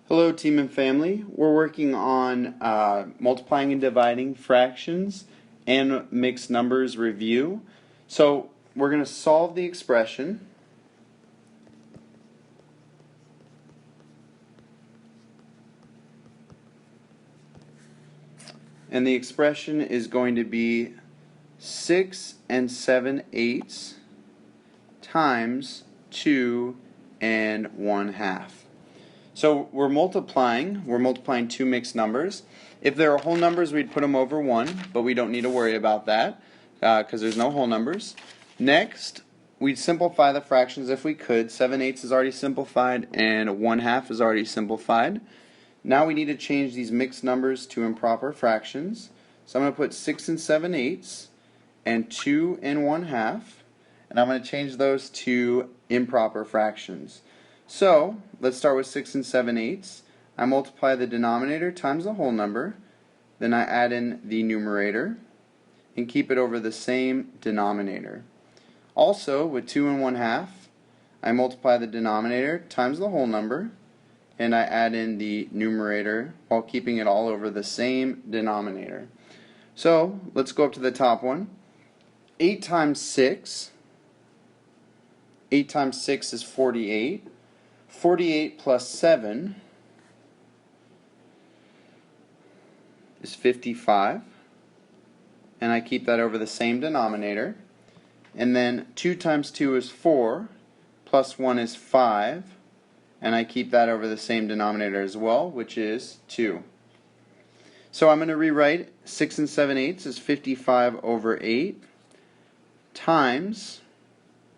Hello, team and family. We're working on multiplying and dividing fractions and mixed numbers review. So we're going to solve the expression. And the expression is going to be 6 7/8 times 2 1/2. So we're multiplying two mixed numbers. If there are whole numbers, we'd put them over 1, but we don't need to worry about that because there's no whole numbers. Next, we'd simplify the fractions if we could. 7/8 is already simplified and 1/2 is already simplified. Now we need to change these mixed numbers to improper fractions. So I'm going to put 6 7/8 and 2 1/2, and I'm going to change those to improper fractions. So let's start with 6 7/8. I multiply the denominator times the whole number, then I add in the numerator and keep it over the same denominator. Also, with 2 1/2, I multiply the denominator times the whole number, and I add in the numerator while keeping it all over the same denominator. So let's go up to the top one. 8 times 6. 8 times 6 is 48. 48 plus 7 is 55. And I keep that over the same denominator. And then 2 times 2 is 4. Plus 1 is 5. And I keep that over the same denominator as well, which is 2. So I'm going to rewrite 6 7/8 as 55 over 8 times,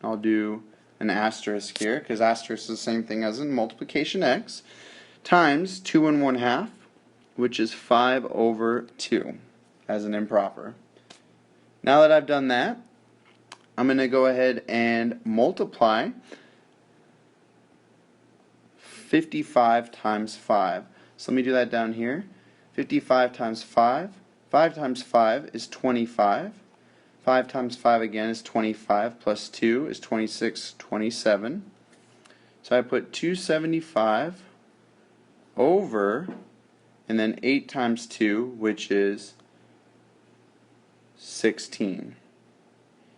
I'll do an asterisk here because asterisk is the same thing as in multiplication x, times 2 1/2, which is 5 over 2 as an improper. Now that I've done that, I'm going to go ahead and multiply 55 times 5. So let me do that down here. 55 times 5. 5 times 5 is 25. 5 times 5 again is 25, plus 2 is 26, 27. So I put 275 over, and then 8 times 2, which is 16.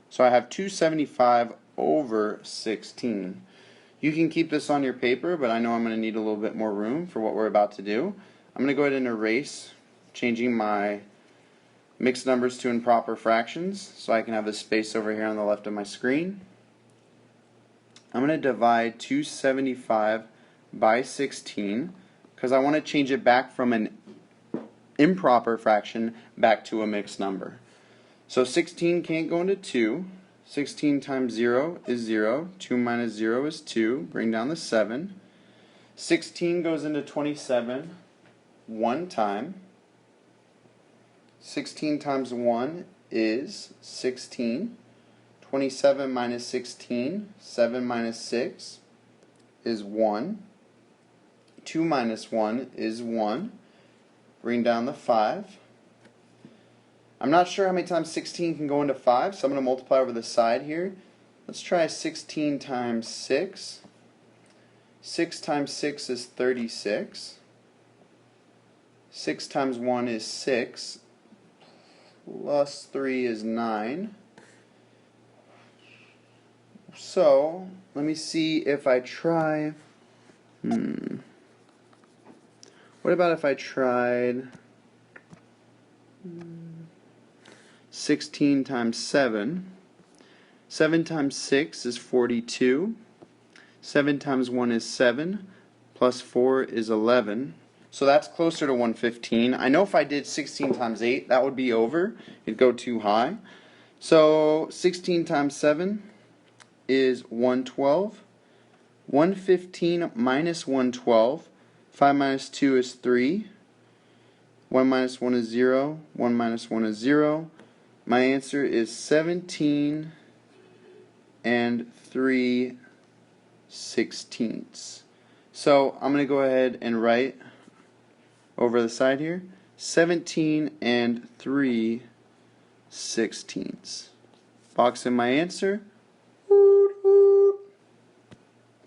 So I have 275 over 16. You can keep this on your paper, but I know I'm going to need a little bit more room for what we're about to do. I'm going to go ahead and erase, changing my mixed numbers to improper fractions so I can have the space over here on the left of my screen. I'm going to divide 275 by 16 because I want to change it back from an improper fraction back to a mixed number. So 16 can't go into 2. 16 times 0 is 0. 2 minus 0 is 2. Bring down the 7. 16 goes into 27 one time. 16 times 1 is 16. 27 minus 16, 7 minus 6 is 1. 2 minus 1 is 1. Bring down the 5. I'm not sure how many times 16 can go into 5, so I'm going to multiply over the side here. Let's try 16 times 6. 6 times 6 is 36. 6 times 1 is 6. Plus 3 is 9. So, let me see if I try... What about if I tried 16 times 7? 7 times 6 is 42. 7 times 1 is 7. Plus 4 is 11. So that's closer to 115. I know if I did 16 times 8, that would be over. It'd go too high. So 16 times 7 is 112. 115 minus 112. 5 minus 2 is 3. 1 minus 1 is 0. 1 minus 1 is 0. My answer is 17 3/16. So I'm going to go ahead and write over the side here 17 3/16. Box in my answer.